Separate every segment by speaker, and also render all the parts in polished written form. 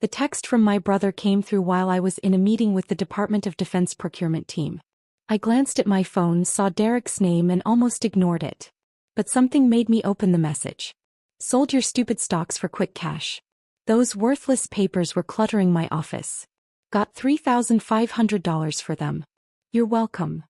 Speaker 1: The text from my brother came through while I was in a meeting with the Department of Defense procurement team. I glanced at my phone, saw Derek's name and almost ignored it. But something made me open the message. Sold your stupid stocks for quick cash. Those worthless papers were cluttering my office. Got $3,500 for them. You're welcome.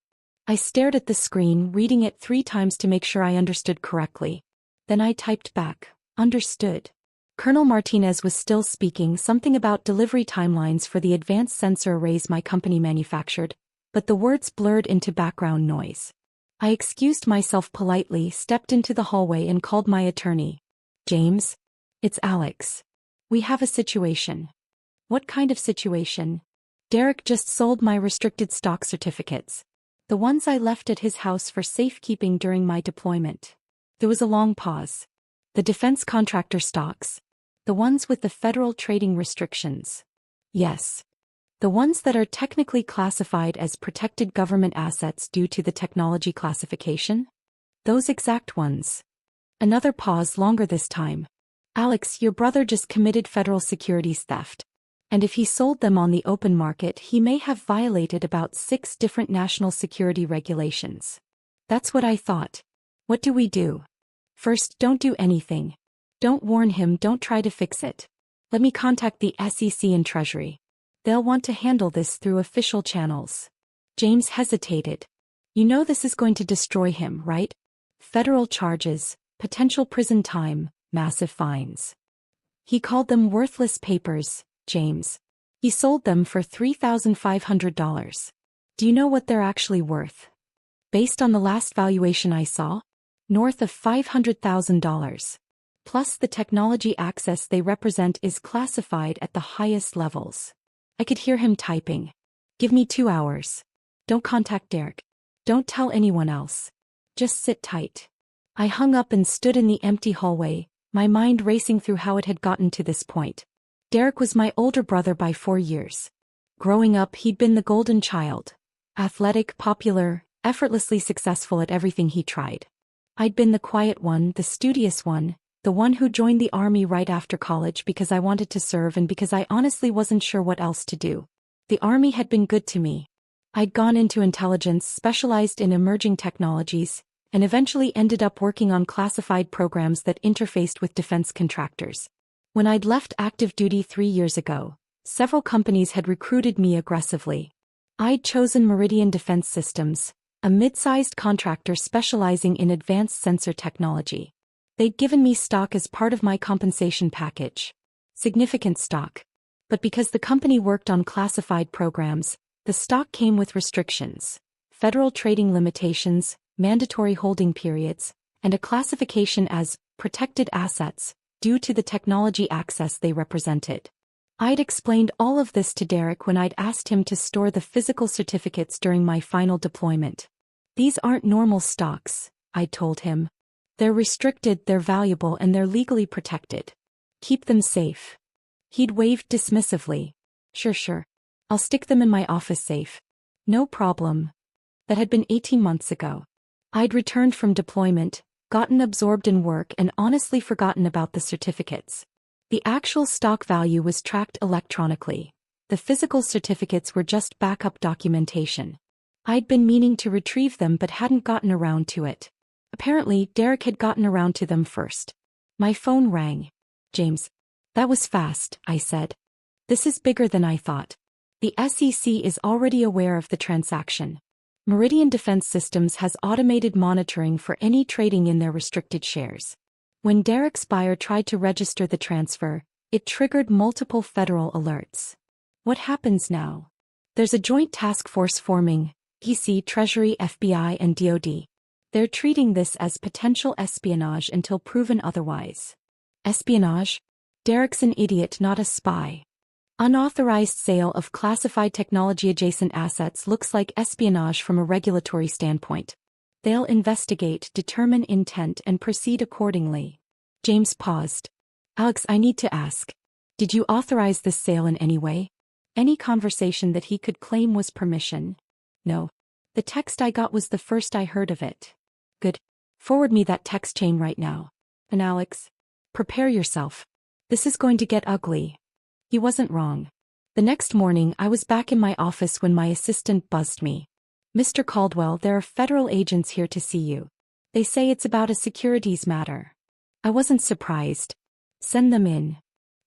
Speaker 1: I stared at the screen, reading it 3 times to make sure I understood correctly. Then I typed back, understood. Colonel Martinez was still speaking, something about delivery timelines for the advanced sensor arrays my company manufactured, but the words blurred into background noise. I excused myself politely, stepped into the hallway and called my attorney. James? It's Alex. We have a situation. What kind of situation? Derek just sold my restricted stock certificates. The ones I left at his house for safekeeping during my deployment. There was a long pause. The defense contractor stocks. The ones with the federal trading restrictions. Yes. The ones that are technically classified as protected government assets due to the technology classification? Those exact ones. Another pause, longer this time. Alex, your brother just committed federal securities theft. And if he sold them on the open market, he may have violated about 6 different national security regulations. That's what I thought. What do we do? First, don't do anything. Don't warn him, don't try to fix it. Let me contact the SEC and Treasury. They'll want to handle this through official channels. James hesitated. You know this is going to destroy him, right? Federal charges, potential prison time, massive fines. He called them worthless papers, James. He sold them for $3,500. Do you know what they're actually worth? Based on the last valuation I saw? North of $500,000. Plus the technology access they represent is classified at the highest levels. I could hear him typing. Give me 2 hours. Don't contact Derek. Don't tell anyone else. Just sit tight. I hung up and stood in the empty hallway, my mind racing through how it had gotten to this point. Derek was my older brother by 4 years. Growing up, he'd been the golden child. Athletic, popular, effortlessly successful at everything he tried. I'd been the quiet one, the studious one, the one who joined the army right after college because I wanted to serve and because I honestly wasn't sure what else to do. The army had been good to me. I'd gone into intelligence, specialized in emerging technologies, and eventually ended up working on classified programs that interfaced with defense contractors. When I'd left active duty 3 years ago, several companies had recruited me aggressively. I'd chosen Meridian Defense Systems, a mid-sized contractor specializing in advanced sensor technology. They'd given me stock as part of my compensation package. Significant stock. But because the company worked on classified programs, the stock came with restrictions, federal trading limitations, mandatory holding periods, and a classification as protected assets due to the technology access they represented. I'd explained all of this to Derek when I'd asked him to store the physical certificates during my final deployment. These aren't normal stocks, I'd told him. They're restricted, they're valuable, and they're legally protected. Keep them safe. He'd waved dismissively. Sure. I'll stick them in my office safe. No problem. That had been 18 months ago. I'd returned from deployment, gotten absorbed in work, and honestly forgotten about the certificates. The actual stock value was tracked electronically. The physical certificates were just backup documentation. I'd been meaning to retrieve them but hadn't gotten around to it. Apparently, Derek had gotten around to them first. My phone rang. James. That was fast, I said. This is bigger than I thought. The SEC is already aware of the transaction. Meridian Defense Systems has automated monitoring for any trading in their restricted shares. When Derek's buyer tried to register the transfer, it triggered multiple federal alerts. What happens now? There's a joint task force forming, PC, Treasury, FBI, and DoD. They're treating this as potential espionage until proven otherwise. Espionage? Derek's an idiot, not a spy. Unauthorized sale of classified technology-adjacent assets looks like espionage from a regulatory standpoint. They'll investigate, determine intent, and proceed accordingly. James paused. Alex, I need to ask. Did you authorize this sale in any way? Any conversation that he could claim was permission? No. The text I got was the first I heard of it. Good. Forward me that text chain right now. And Alex, prepare yourself. This is going to get ugly. He wasn't wrong. The next morning I was back in my office when my assistant buzzed me. "Mr. Caldwell, there are federal agents here to see you. They say it's about a securities matter." I wasn't surprised. "Send them in."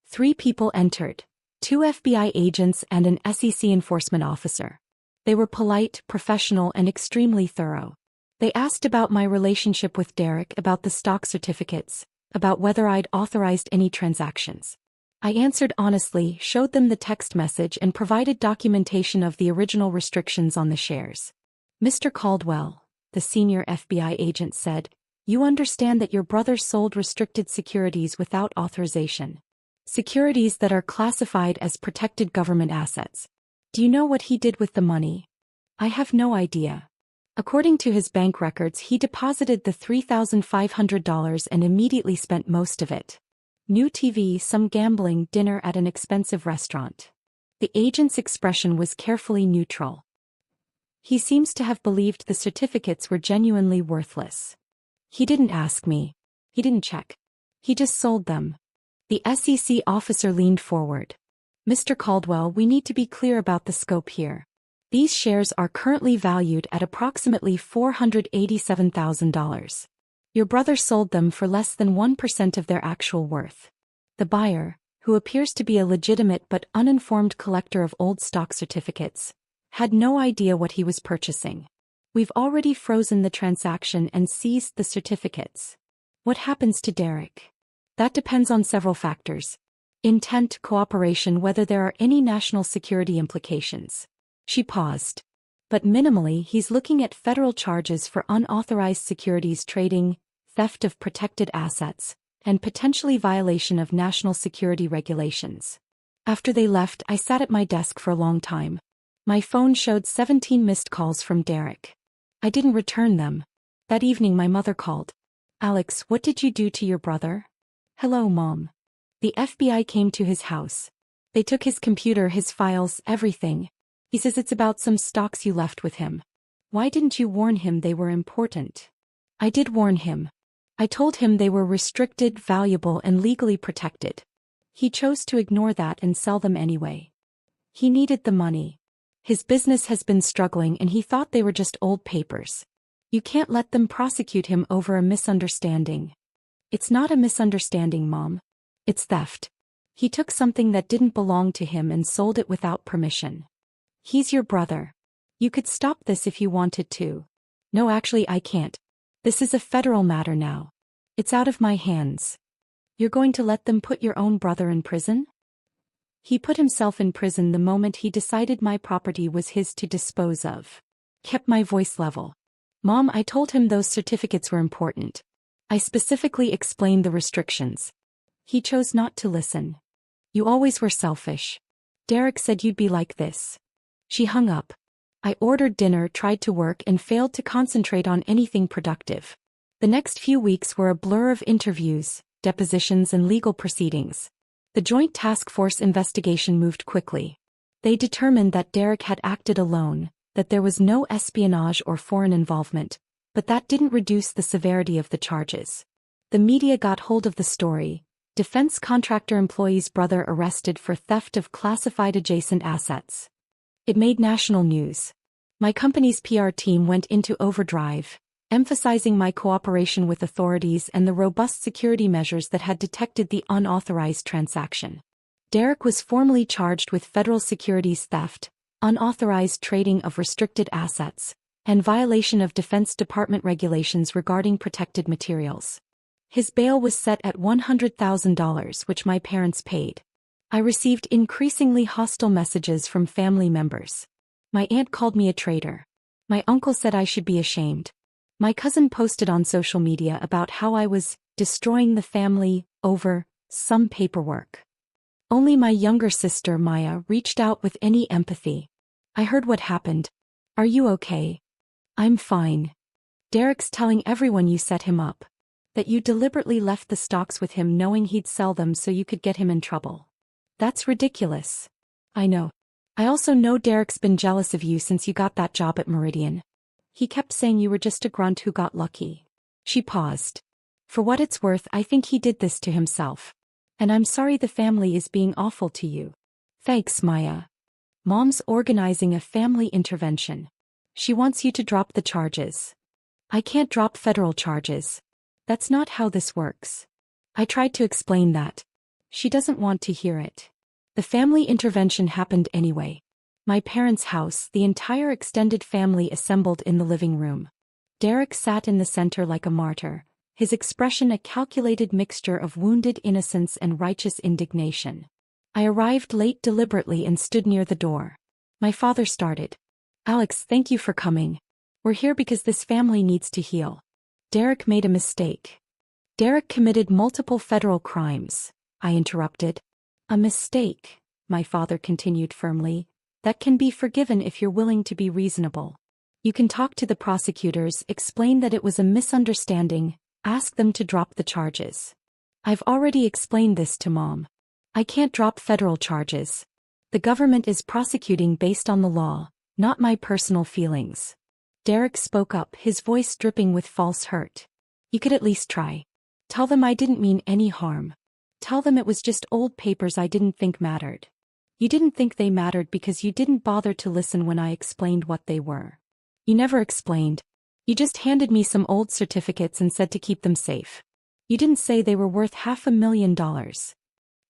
Speaker 1: 3 people entered. 2 FBI agents and an SEC enforcement officer. They were polite, professional, and extremely thorough. They asked about my relationship with Derek, about the stock certificates, about whether I'd authorized any transactions. I answered honestly, showed them the text message, and provided documentation of the original restrictions on the shares. "Mr. Caldwell," the senior FBI agent said, "you understand that your brother sold restricted securities without authorization. Securities that are classified as protected government assets. Do you know what he did with the money?" "I have no idea." According to his bank records, he deposited the $3,500 and immediately spent most of it. New TV, some gambling, dinner at an expensive restaurant. The agent's expression was carefully neutral. He seems to have believed the certificates were genuinely worthless. "He didn't ask me. He didn't check. He just sold them." The SEC officer leaned forward. "Mr. Caldwell, we need to be clear about the scope here. These shares are currently valued at approximately $487,000. Your brother sold them for less than 1% of their actual worth. The buyer, who appears to be a legitimate but uninformed collector of old stock certificates, had no idea what he was purchasing. We've already frozen the transaction and seized the certificates. What happens to Derek? That depends on several factors. Intent, cooperation, whether there are any national security implications." She paused. "But minimally, he's looking at federal charges for unauthorized securities trading, theft of protected assets, and potentially violation of national security regulations." After they left, I sat at my desk for a long time. My phone showed 17 missed calls from Derek. I didn't return them. That evening my mother called. "Alex, what did you do to your brother?" "Hello, Mom." "The FBI came to his house. They took his computer, his files, everything. He says it's about some stocks you left with him. Why didn't you warn him they were important?" "I did warn him. I told him they were restricted, valuable, and legally protected. He chose to ignore that and sell them anyway. He needed the money. His business has been struggling and he thought they were just old papers. You can't let them prosecute him over a misunderstanding." "It's not a misunderstanding, Mom. It's theft. He took something that didn't belong to him and sold it without permission. He's your brother. You could stop this if you wanted to." "No, actually I can't. This is a federal matter now. It's out of my hands." "You're going to let them put your own brother in prison?" "He put himself in prison the moment he decided my property was his to dispose of." Kept my voice level. "Mom, I told him those certificates were important. I specifically explained the restrictions. He chose not to listen. You always were selfish. Derek said you'd be like this." She hung up. I ordered dinner, tried to work, and failed to concentrate on anything productive. The next few weeks were a blur of interviews, depositions, and legal proceedings. The Joint Task Force investigation moved quickly. They determined that Derek had acted alone, that there was no espionage or foreign involvement, but that didn't reduce the severity of the charges. The media got hold of the story. Defense contractor employee's brother arrested for theft of classified adjacent assets. It made national news. My company's PR team went into overdrive, emphasizing my cooperation with authorities and the robust security measures that had detected the unauthorized transaction. Derek was formally charged with federal securities theft, unauthorized trading of restricted assets, and violation of Defense Department regulations regarding protected materials. His bail was set at $100,000, which my parents paid. I received increasingly hostile messages from family members. My aunt called me a traitor. My uncle said I should be ashamed. My cousin posted on social media about how I was destroying the family over some paperwork. Only my younger sister, Maya, reached out with any empathy. "I heard what happened. Are you okay?" "I'm fine. Derek's telling everyone you set him up. That you deliberately left the stocks with him knowing he'd sell them so you could get him in trouble. That's ridiculous." "I know. I also know Derek's been jealous of you since you got that job at Meridian. He kept saying you were just a grunt who got lucky." She paused. "For what it's worth, I think he did this to himself. And I'm sorry the family is being awful to you." Thanks, Maya. Mom's organizing a family intervention. She wants you to drop the charges. I can't drop federal charges. That's not how this works. I tried to explain that. She doesn't want to hear it. The family intervention happened anyway. My parents' house, the entire extended family assembled in the living room. Derek sat in the center like a martyr, his expression a calculated mixture of wounded innocence and righteous indignation. I arrived late deliberately and stood near the door. My father started. Alex, thank you for coming. We're here because this family needs to heal. Derek made a mistake. Derek committed multiple federal crimes, I interrupted. A mistake, my father continued firmly, that can be forgiven if you're willing to be reasonable. You can talk to the prosecutors, explain that it was a misunderstanding, ask them to drop the charges. I've already explained this to Mom. I can't drop federal charges. The government is prosecuting based on the law, not my personal feelings. Derek spoke up, his voice dripping with false hurt. You could at least try. Tell them I didn't mean any harm. Tell them it was just old papers I didn't think mattered. You didn't think they mattered because you didn't bother to listen when I explained what they were. You never explained. You just handed me some old certificates and said to keep them safe. You didn't say they were worth $500,000.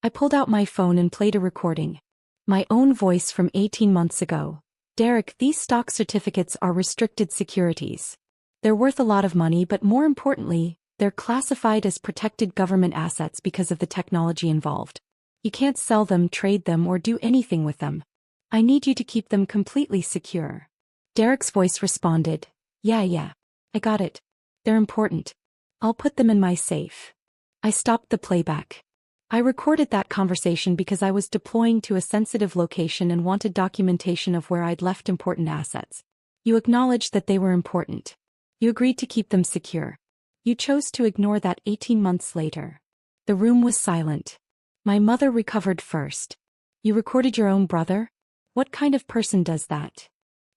Speaker 1: I pulled out my phone and played a recording. My own voice from 18 months ago. Derek, these stock certificates are restricted securities. They're worth a lot of money, but more importantly, they're classified as protected government assets because of the technology involved. You can't sell them, trade them, or do anything with them. I need you to keep them completely secure. Derek's voice responded, Yeah, I got it. They're important. I'll put them in my safe. I stopped the playback. I recorded that conversation because I was deploying to a sensitive location and wanted documentation of where I'd left important assets. You acknowledged that they were important. You agreed to keep them secure. You chose to ignore that 18 months later. The room was silent. My mother recovered first. You recorded your own brother? What kind of person does that?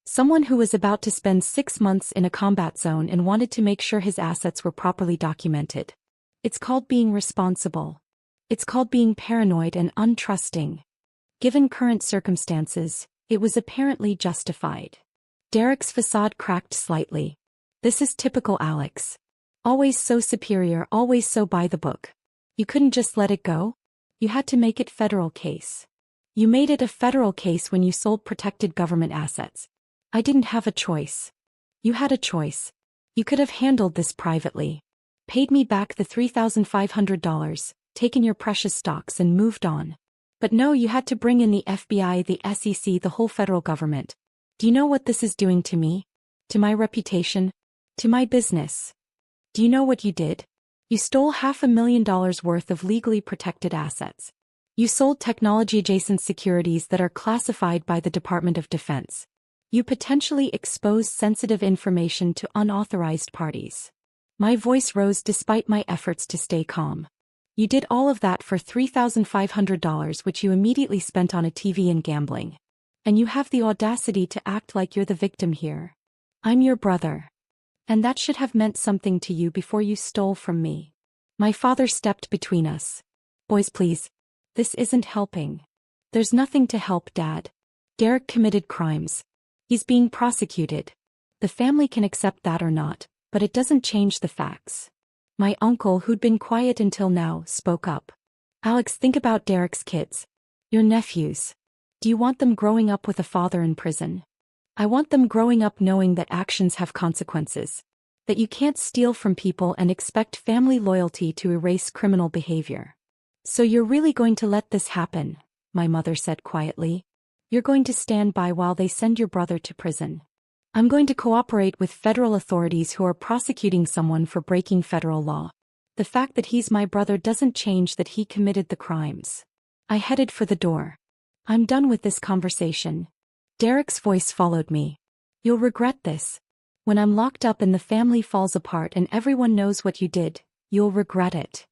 Speaker 1: Someone who was about to spend 6 months in a combat zone and wanted to make sure his assets were properly documented. It's called being responsible. It's called being paranoid and untrusting. Given current circumstances, it was apparently justified. Derek's facade cracked slightly. This is typical Alex. Always so superior, always so by the book. You couldn't just let it go? You had to make it federal case. You made it a federal case when you sold protected government assets. I didn't have a choice. You had a choice. You could have handled this privately. Paid me back the $3,500, taken your precious stocks and moved on. But no, you had to bring in the FBI, the SEC, the whole federal government. Do you know what this is doing to me? To my reputation? To my business? Do you know what you did? You stole $500,000 worth of legally protected assets. You sold technology-adjacent securities that are classified by the Department of Defense. You potentially exposed sensitive information to unauthorized parties. My voice rose despite my efforts to stay calm. You did all of that for $3,500, which you immediately spent on a TV and gambling. And you have the audacity to act like you're the victim here. I'm your brother. And that should have meant something to you before you stole from me. My father stepped between us. Boys, please. This isn't helping. There's nothing to help, Dad. Derek committed crimes. He's being prosecuted. The family can accept that or not, but it doesn't change the facts. My uncle, who'd been quiet until now, spoke up. Alex, think about Derek's kids. Your nephews. Do you want them growing up with a father in prison? I want them growing up knowing that actions have consequences. That you can't steal from people and expect family loyalty to erase criminal behavior. So you're really going to let this happen, my mother said quietly. You're going to stand by while they send your brother to prison. I'm going to cooperate with federal authorities who are prosecuting someone for breaking federal law. The fact that he's my brother doesn't change that he committed the crimes. I headed for the door. I'm done with this conversation. Derek's voice followed me. You'll regret this. When I'm locked up and the family falls apart and everyone knows what you did, you'll regret it.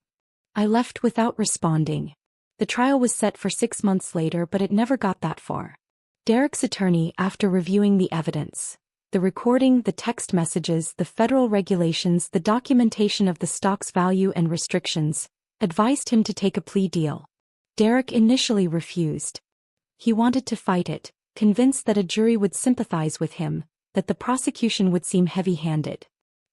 Speaker 1: I left without responding. The trial was set for 6 months later, but it never got that far. Derek's attorney, after reviewing the evidence, the recording, the text messages, the federal regulations, the documentation of the stock's value and restrictions, advised him to take a plea deal. Derek initially refused. He wanted to fight it, convinced that a jury would sympathize with him, that the prosecution would seem heavy-handed.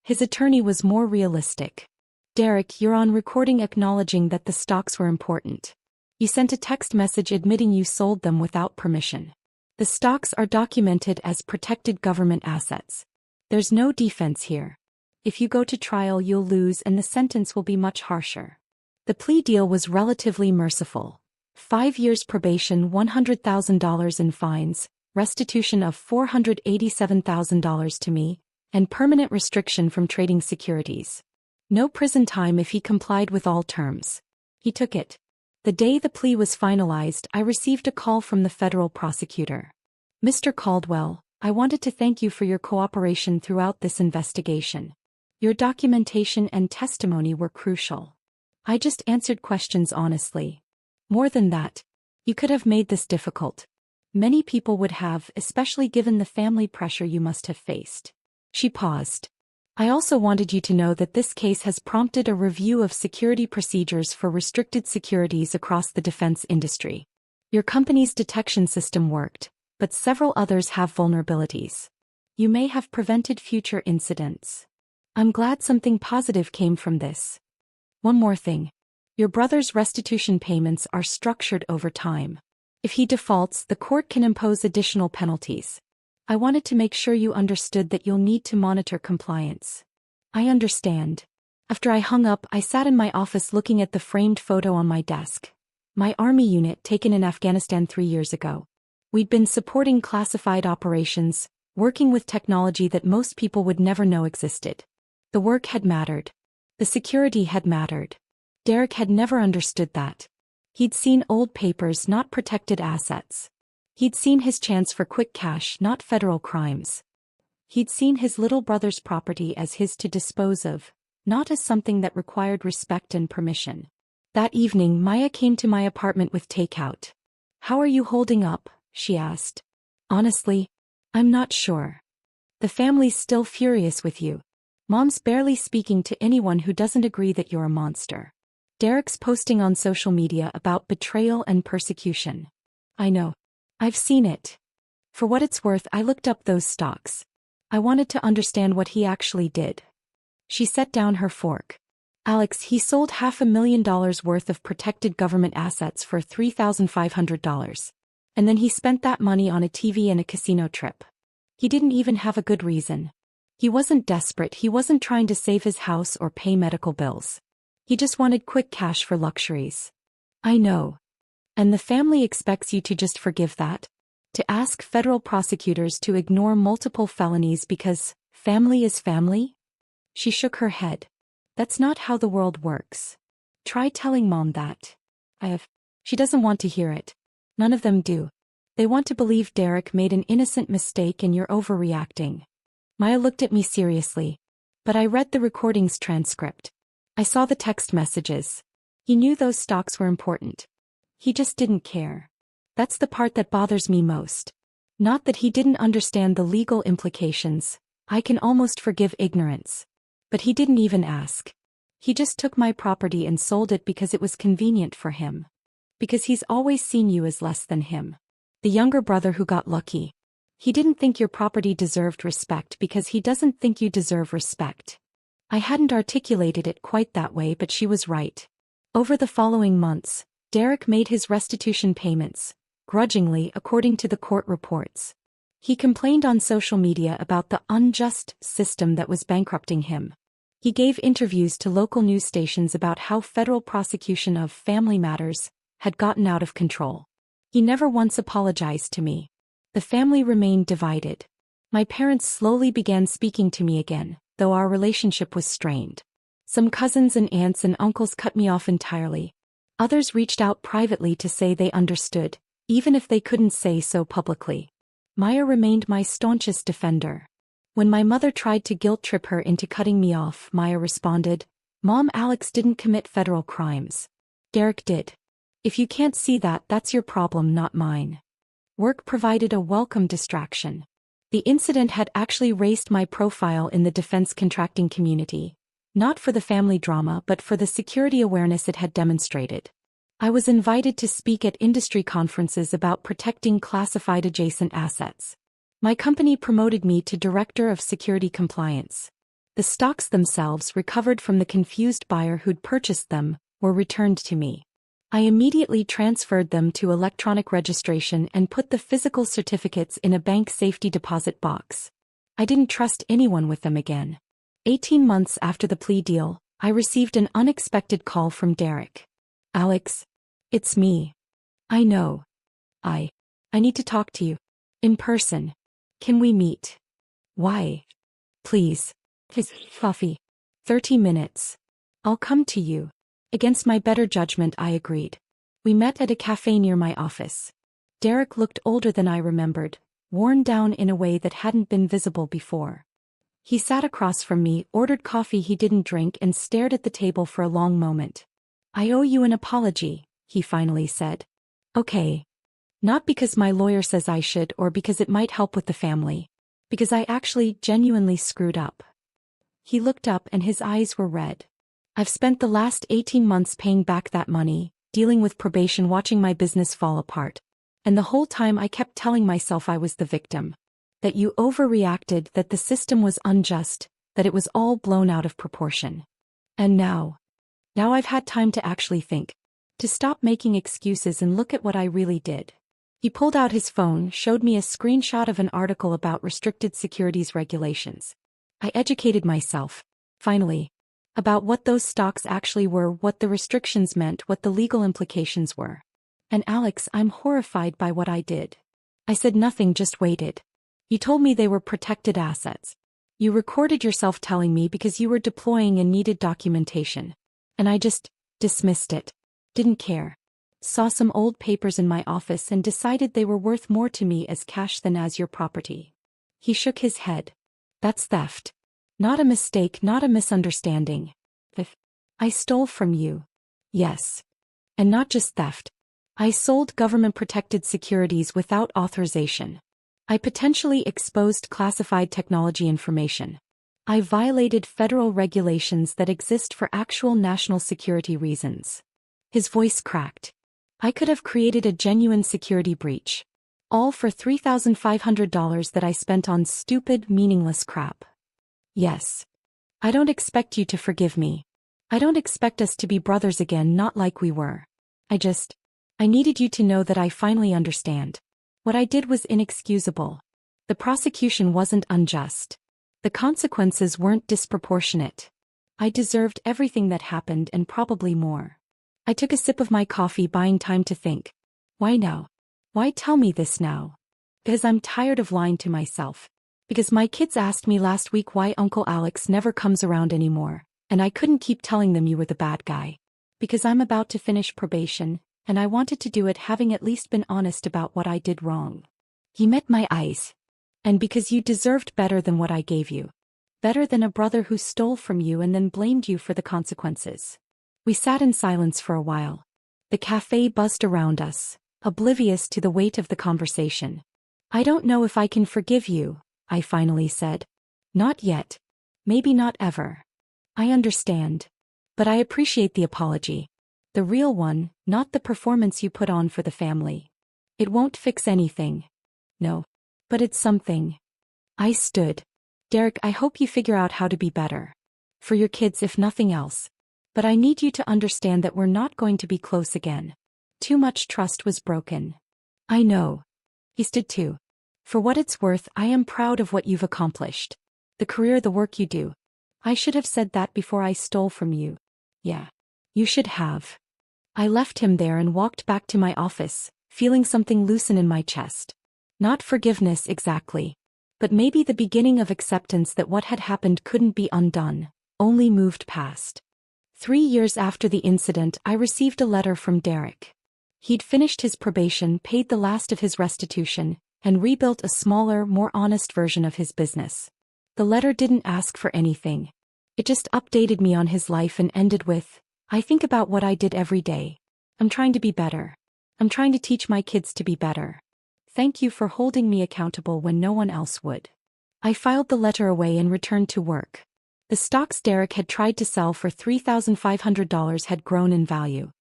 Speaker 1: His attorney was more realistic. Derek, you're on recording acknowledging that the stocks were important. You sent a text message admitting you sold them without permission. The stocks are documented as protected government assets. There's no defense here. If you go to trial, you'll lose and the sentence will be much harsher. The plea deal was relatively merciful. 5 years probation, $100,000 in fines, restitution of $487,000 to me, and permanent restriction from trading securities. No prison time if he complied with all terms. He took it. The day the plea was finalized, I received a call from the federal prosecutor. Mr. Caldwell, I wanted to thank you for your cooperation throughout this investigation. Your documentation and testimony were crucial. I just answered questions honestly. More than that, you could have made this difficult. Many people would have, especially given the family pressure you must have faced. She paused. I also wanted you to know that this case has prompted a review of security procedures for restricted securities across the defense industry. Your company's detection system worked, but several others have vulnerabilities. You may have prevented future incidents. I'm glad something positive came from this. One more thing. Your brother's restitution payments are structured over time. If he defaults, the court can impose additional penalties. I wanted to make sure you understood that you'll need to monitor compliance. I understand. After I hung up, I sat in my office looking at the framed photo on my desk. My Army unit taken in Afghanistan 3 years ago. We'd been supporting classified operations, working with technology that most people would never know existed. The work had mattered. The security had mattered. Derek had never understood that. He'd seen old papers, not protected assets. He'd seen his chance for quick cash, not federal crimes. He'd seen his little brother's property as his to dispose of, not as something that required respect and permission. That evening, Maya came to my apartment with takeout. "How are you holding up?" she asked. "Honestly, I'm not sure. The family's still furious with you. Mom's barely speaking to anyone who doesn't agree that you're a monster. Derek's posting on social media about betrayal and persecution. I know. I've seen it. For what it's worth, I looked up those stocks. I wanted to understand what he actually did." She set down her fork. "Alex, he sold $500,000 worth of protected government assets for $3,500. And then he spent that money on a TV and a casino trip. He didn't even have a good reason. He wasn't desperate, he wasn't trying to save his house or pay medical bills. He just wanted quick cash for luxuries." "I know. And the family expects you to just forgive that? To ask federal prosecutors to ignore multiple felonies because family is family?" She shook her head. "That's not how the world works. Try telling Mom that." She doesn't want to hear it. None of them do. They want to believe Derek made an innocent mistake and you're overreacting. Maya looked at me seriously. But I read the recording's transcript. I saw the text messages. He knew those stocks were important. He just didn't care. That's the part that bothers me most. Not that he didn't understand the legal implications. I can almost forgive ignorance. But he didn't even ask. He just took my property and sold it because it was convenient for him. Because he's always seen you as less than him. The younger brother who got lucky. He didn't think your property deserved respect because he doesn't think you deserve respect. I hadn't articulated it quite that way, but she was right. Over the following months, Derek made his restitution payments, grudgingly according to the court reports. He complained on social media about the unjust system that was bankrupting him. He gave interviews to local news stations about how federal prosecution of family matters had gotten out of control. He never once apologized to me. The family remained divided. My parents slowly began speaking to me again, though our relationship was strained. Some cousins and aunts and uncles cut me off entirely. Others reached out privately to say they understood, even if they couldn't say so publicly. Maya remained my staunchest defender. When my mother tried to guilt-trip her into cutting me off, Maya responded, "Mom, Alex didn't commit federal crimes. Derek did. If you can't see that, that's your problem, not mine." Work provided a welcome distraction. The incident had actually raised my profile in the defense contracting community, not for the family drama but for the security awareness it had demonstrated. I was invited to speak at industry conferences about protecting classified adjacent assets. My company promoted me to Director of Security Compliance. The stocks themselves, recovered from the confused buyer who'd purchased them, were returned to me. I immediately transferred them to electronic registration and put the physical certificates in a bank safety deposit box. I didn't trust anyone with them again. 18 months after the plea deal, I received an unexpected call from Derek. "Alex, it's me. I know. I need to talk to you. In person. Can we meet?" "Why?" "Please. Coffee. 30 minutes. I'll come to you." Against my better judgment, I agreed. We met at a cafe near my office. Derek looked older than I remembered, worn down in a way that hadn't been visible before. He sat across from me, ordered coffee he didn't drink, and stared at the table for a long moment. "I owe you an apology," he finally said. "Okay. Not because my lawyer says I should or because it might help with the family. Because I actually genuinely screwed up." He looked up and his eyes were red. "I've spent the last 18 months paying back that money, dealing with probation, watching my business fall apart. And the whole time I kept telling myself I was the victim. That you overreacted, that the system was unjust, that it was all blown out of proportion. And now I've had time to actually think. To stop making excuses and look at what I really did." He pulled out his phone, showed me a screenshot of an article about restricted securities regulations. I educated myself, finally, about what those stocks actually were, what the restrictions meant, what the legal implications were. "And Alex, I'm horrified by what I did." I said nothing, just waited. "You told me they were protected assets. You recorded yourself telling me because you were deploying and needed documentation. And I just dismissed it. Didn't care. Saw some old papers in my office and decided they were worth more to me as cash than as your property." He shook his head. "That's theft. Not a mistake, not a misunderstanding. I stole from you." "Yes. And not just theft. I sold government-protected securities without authorization. I potentially exposed classified technology information. I violated federal regulations that exist for actual national security reasons." His voice cracked. "I could have created a genuine security breach. All for $3,500 that I spent on stupid, meaningless crap. Yes. I don't expect you to forgive me. I don't expect us to be brothers again, not like we were. I needed you to know that I finally understand. What I did was inexcusable. The prosecution wasn't unjust. The consequences weren't disproportionate. I deserved everything that happened and probably more." I took a sip of my coffee, buying time to think. Why now? Why tell me this now? Because I'm tired of lying to myself. Because my kids asked me last week why Uncle Alex never comes around anymore, and I couldn't keep telling them you were the bad guy. Because I'm about to finish probation, and I wanted to do it having at least been honest about what I did wrong. He met my eyes. And because you deserved better than what I gave you. Better than a brother who stole from you and then blamed you for the consequences. We sat in silence for a while. The cafe buzzed around us, oblivious to the weight of the conversation. "I don't know if I can forgive you," I finally said. "Not yet. Maybe not ever. I understand. But I appreciate the apology. The real one, not the performance you put on for the family. It won't fix anything. No. But it's something." I stood. "Derek, I hope you figure out how to be better. For your kids, if nothing else. But I need you to understand that we're not going to be close again. Too much trust was broken." "I know." He stood too. "For what it's worth, I am proud of what you've accomplished. The career, the work you do. I should have said that before I stole from you." "Yeah. You should have." I left him there and walked back to my office, feeling something loosen in my chest. Not forgiveness exactly. But maybe the beginning of acceptance that what had happened couldn't be undone, only moved past. 3 years after the incident, I received a letter from Derek. He'd finished his probation, paid the last of his restitution, and rebuilt a smaller, more honest version of his business. The letter didn't ask for anything. It just updated me on his life and ended with, "I think about what I did every day. I'm trying to be better. I'm trying to teach my kids to be better. Thank you for holding me accountable when no one else would." I filed the letter away and returned to work. The stocks Derek had tried to sell for $3,500 had grown in value.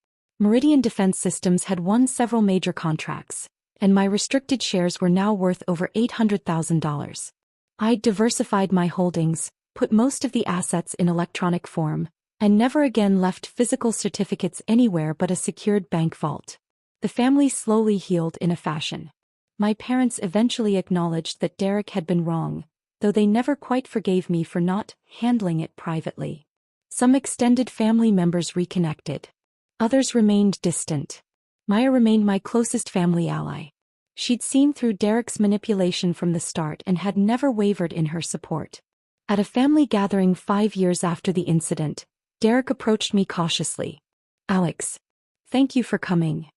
Speaker 1: Meridian Defense Systems had won several major contracts, and my restricted shares were now worth over $800,000. I'd diversified my holdings, put most of the assets in electronic form, and never again left physical certificates anywhere but a secured bank vault. The family slowly healed in a fashion. My parents eventually acknowledged that Derek had been wrong, though they never quite forgave me for not handling it privately. Some extended family members reconnected. Others remained distant. Maya remained my closest family ally. She'd seen through Derek's manipulation from the start and had never wavered in her support. At a family gathering 5 years after the incident, Derek approached me cautiously. "Alex, thank you for coming.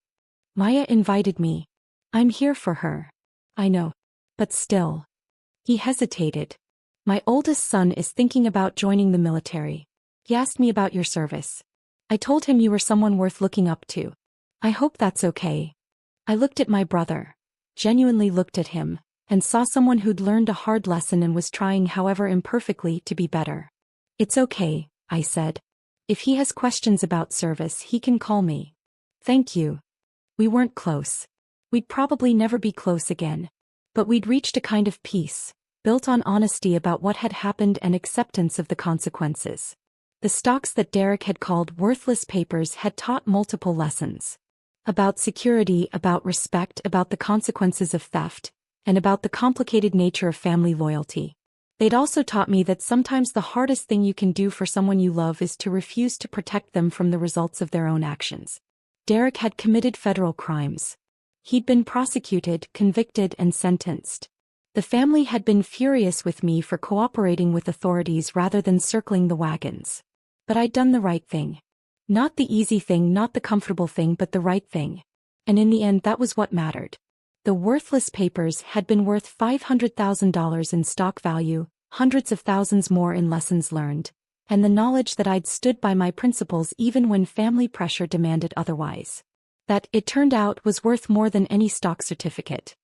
Speaker 1: Maya invited me. I'm here for her." "I know. But still." He hesitated. "My oldest son is thinking about joining the military. He asked me about your service. I told him you were someone worth looking up to. I hope that's okay." I looked at my brother, genuinely looked at him, and saw someone who'd learned a hard lesson and was trying, however imperfectly, to be better. "It's okay," I said. "If he has questions about service, he can call me." "Thank you." We weren't close. We'd probably never be close again. But we'd reached a kind of peace, built on honesty about what had happened and acceptance of the consequences. The stocks that Derek had called worthless papers had taught multiple lessons. About security, about respect, about the consequences of theft, and about the complicated nature of family loyalty. They'd also taught me that sometimes the hardest thing you can do for someone you love is to refuse to protect them from the results of their own actions. Derek had committed federal crimes. He'd been prosecuted, convicted, and sentenced. The family had been furious with me for cooperating with authorities rather than circling the wagons. But I'd done the right thing. Not the easy thing, not the comfortable thing, but the right thing. And in the end, that was what mattered. The worthless papers had been worth $500,000 in stock value, hundreds of thousands more in lessons learned, and the knowledge that I'd stood by my principles even when family pressure demanded otherwise. That, it turned out, was worth more than any stock certificate.